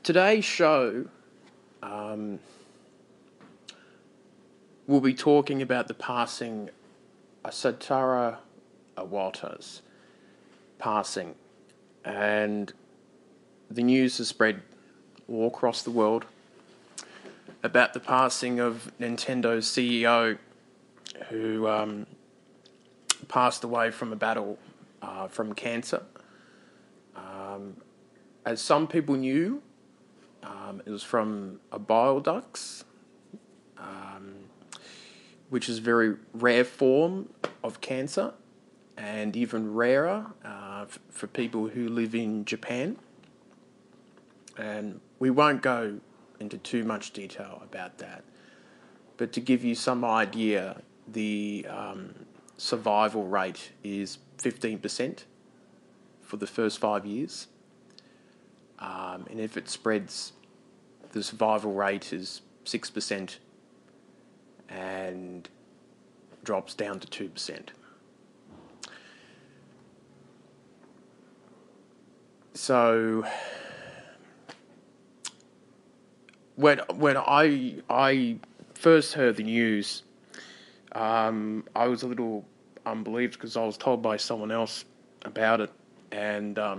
Today's show, we'll be talking about the passing of Satoru Iwata's passing, and the news has spread all across the world about the passing of Nintendo's CEO, who passed away from a battle from cancer. As some people knew, it was from a bile ducts, which is a very rare form of cancer, and even rarer for people who live in Japan. And we won't go into too much detail about that, but to give you some idea, the survival rate is 15% for the first 5 years. And if it spreads, the survival rate is 6% and drops down to 2%. So when I first heard the news, I was a little unbelieved because I was told by someone else about it, and I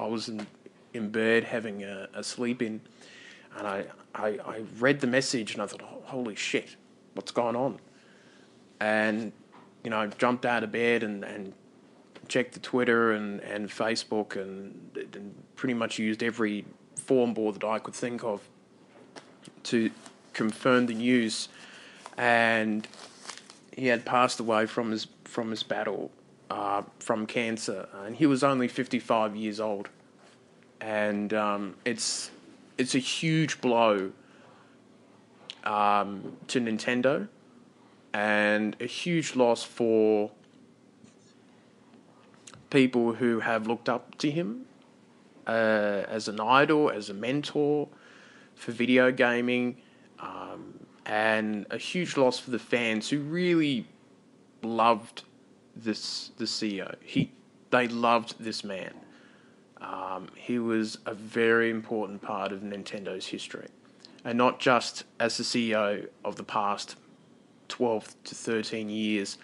was in bed having a sleep in, and I read the message and I thought, oh, holy shit, what's going on? And jumped out of bed and checked the Twitter and Facebook and pretty much used every forum board that I could think of to confirm the news. And he had passed away from his battle from cancer, and he was only 55 years old. And it's a huge blow to Nintendo, and a huge loss for people who have looked up to him as an idol, as a mentor for video gaming, and a huge loss for the fans who really loved the CEO. They loved this man. He was a very important part of Nintendo's history, and not just as the CEO of the past 12 to 13 years,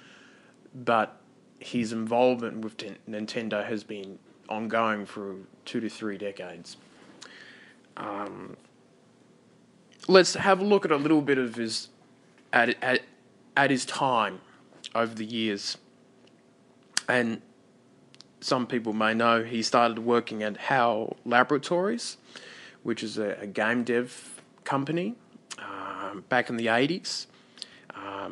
but his involvement with Nintendo has been ongoing for 2 to 3 decades. Let's have a look at a little bit of his at his time over the years. And some people may know he started working at HAL Laboratories, which is a game dev company, back in the 80s.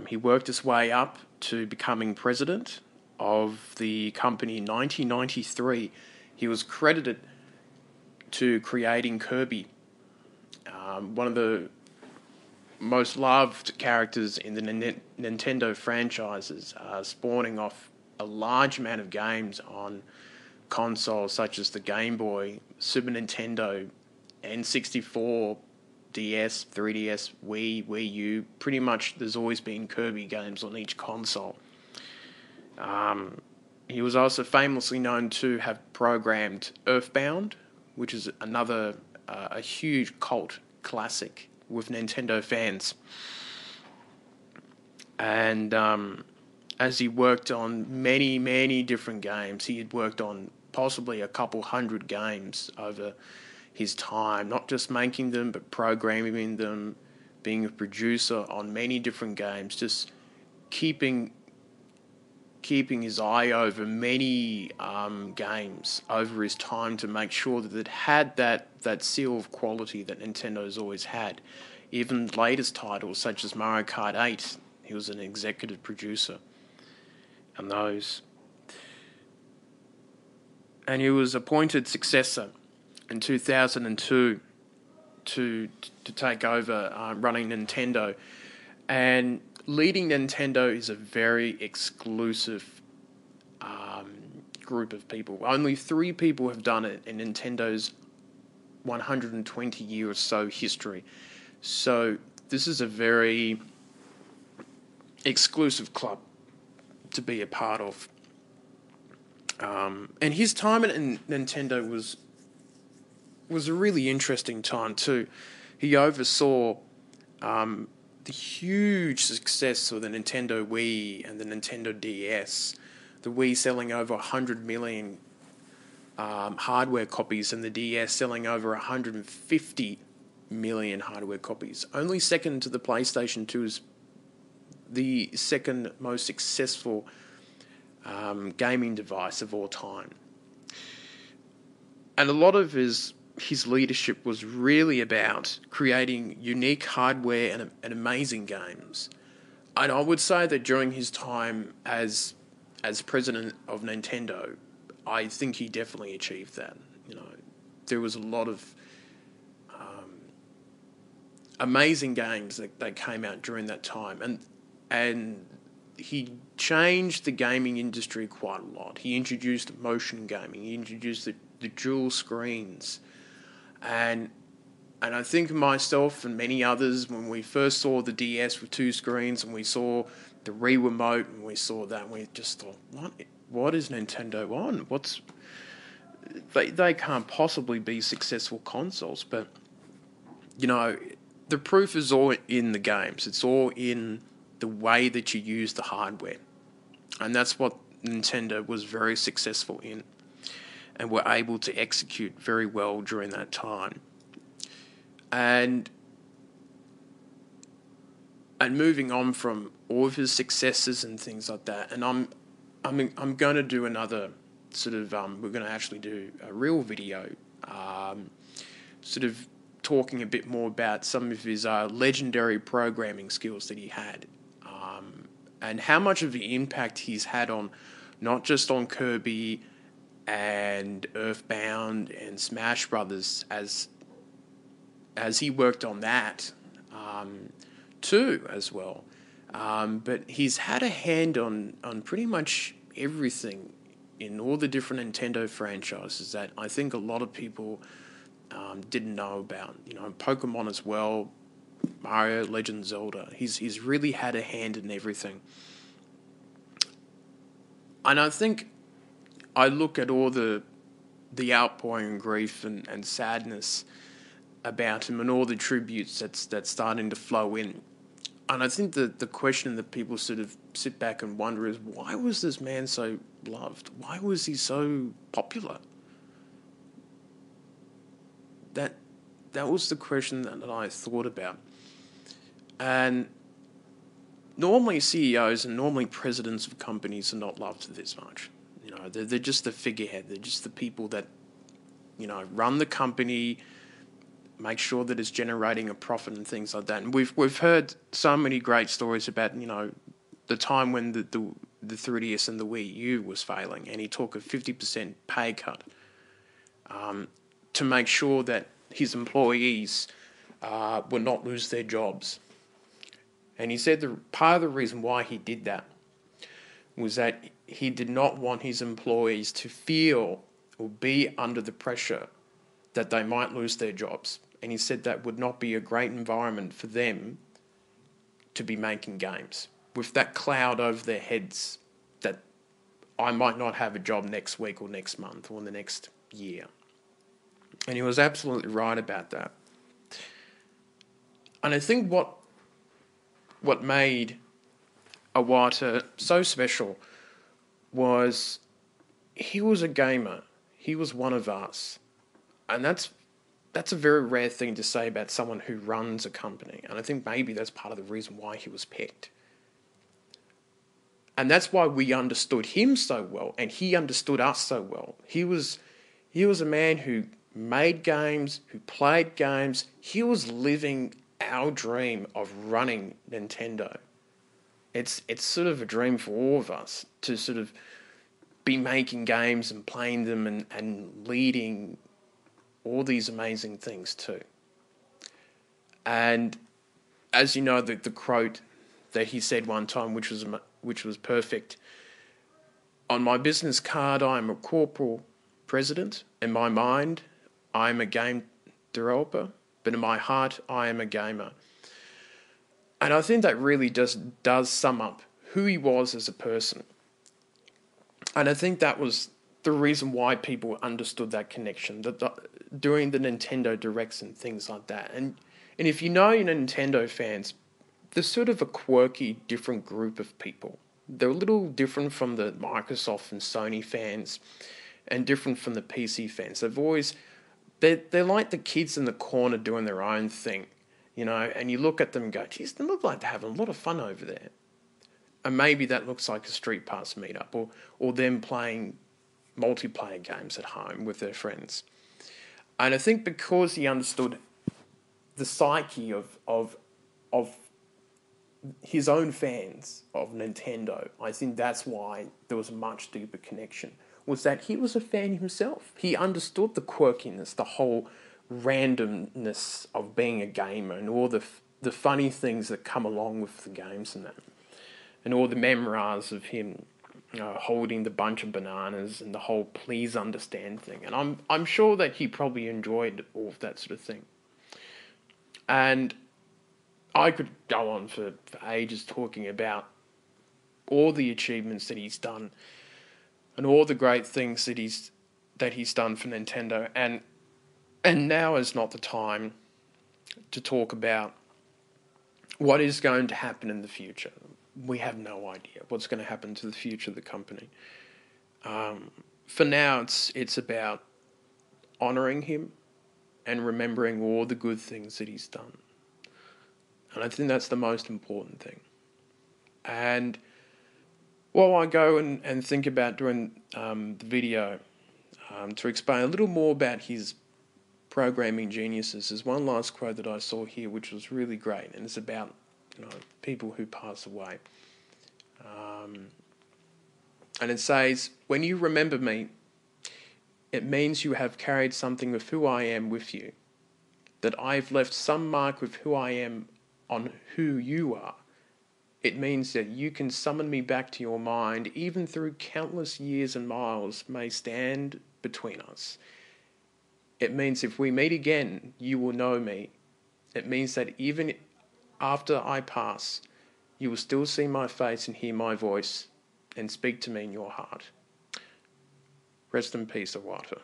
He worked his way up to becoming president of the company in 1993. He was credited to creating Kirby, one of the most loved characters in the Nintendo franchises, spawning off a large amount of games on consoles such as the Game Boy, Super Nintendo, N64, DS, 3DS, Wii U. Pretty much there's always been Kirby games on each console. He was also famously known to have programmed Earthbound, which is another a huge cult classic with Nintendo fans. And as he worked on many, many different games, he had worked on possibly a couple hundred games over his time, not just making them, but programming them, being a producer on many different games, just keeping his eye over many games over his time to make sure that it had that seal of quality that Nintendo's always had. Even latest titles such as Mario Kart 8, he was an executive producer on those. And he was appointed successor in 2002 to take over running Nintendo. And leading Nintendo is a very exclusive group of people. Only 3 people have done it in Nintendo's 120 year or so history. So this is a very exclusive club to be a part of. And his time at Nintendo was was a really interesting time too. He oversaw the huge success of the Nintendo Wii and the Nintendo DS. The Wii selling over 100 million hardware copies, and the DS selling over 150 million hardware copies. Only second to the PlayStation 2 is the second most successful gaming device of all time. And a lot of his leadership was really about creating unique hardware and amazing games. And I would say that during his time as president of Nintendo, I think he definitely achieved that. You know, there was a lot of amazing games that came out during that time, and he changed the gaming industry quite a lot. He introduced motion gaming. He introduced the dual screens, and I think myself and many others, when we first saw the DS with two screens and we saw the Wii remote and we saw that, we just thought, what is Nintendo on? They can't possibly be successful consoles. But, you know, the proof is all in the games. It's all in the way that you use the hardware. And that's what Nintendo was very successful in and were able to execute very well during that time. And moving on from all of his successes and things like that, and I'm going to do another sort of we're going to actually do a real video, sort of talking a bit more about some of his legendary programming skills that he had, and how much of the impact he's had on not just on Kirby and Earthbound and Smash Brothers as he worked on that too as well. But he's had a hand on pretty much everything in all the different Nintendo franchises that I think a lot of people didn't know about. You know, Pokemon as well, Mario, Legend, Zelda. He's really had a hand in everything. And I think I look at all the outpouring grief and sadness about him and all the tributes that's starting to flow in. And I think the question that people sort of sit back and wonder is, why was this man so loved? Why was he so popular? That was the question that I thought about. And normally CEOs and normally presidents of companies are not loved this much. You know, they're just the figurehead. They're just the people that, you know, run the company, make sure that it's generating a profit and things like that. And we've heard so many great stories about, you know, the time when the 3DS and the Wii U was failing, and he took a 50% pay cut to make sure that his employees would not lose their jobs. And he said part of the reason why he did that was that he did not want his employees to feel or be under the pressure that they might lose their jobs. And he said that would not be a great environment for them to be making games, with that cloud over their heads that I might not have a job next week or next month or in the next year. And he was absolutely right about that. And I think what made Iwata so special was he was a gamer. He was one of us. And that's a very rare thing to say about someone who runs a company. And I think maybe that's part of the reason why he was picked. And that's why we understood him so well, and he understood us so well. He was a man who made games, who played games. He was living our dream of running Nintendo. It's sort of a dream for all of us to sort of be making games and playing them and leading all these amazing things too. And as you know, the quote that he said one time, which was perfect: "On my business card, I am a corporal president. In my mind, I am a game developer, but in my heart, I am a gamer." And I think that really does sum up who he was as a person. And I think that was the reason why people understood that connection during the Nintendo Directs and things like that. And if you know Nintendo fans, they're sort of a quirky, different group of people. They're a little different from the Microsoft and Sony fans, and different from the PC fans. They're like the kids in the corner doing their own thing, and you look at them and go, geez, they look like they're having a lot of fun over there. And maybe that looks like a Street Pass meetup, or them playing multiplayer games at home with their friends. And I think because he understood the psyche of his own fans of Nintendo, I think that's why there was a much deeper connection, was that he was a fan himself. He understood the quirkiness, the whole randomness of being a gamer, and all the funny things that come along with the games and that. And all the memoirs of him holding the bunch of bananas and the whole please understand thing. And I'm sure that he probably enjoyed all of that sort of thing. And I could go on for ages talking about all the achievements that he's done and all the great things that he's done for Nintendo. And now is not the time to talk about what is going to happen in the future. We have no idea what's going to happen to the future of the company. For now, it's about honouring him and remembering all the good things that he's done. And I think that's the most important thing. And while I go and think about doing the video to explain a little more about his programming geniuses, there's one last quote that I saw here which was really great, and it's about people who pass away. And it says, when you remember me, it means you have carried something of who I am with you, that I've left some mark of who I am on who you are. It means that you can summon me back to your mind, even through countless years and miles may stand between us. It means if we meet again, you will know me. It means that even after I pass, you will still see my face and hear my voice and speak to me in your heart. Rest in peace, Iwata.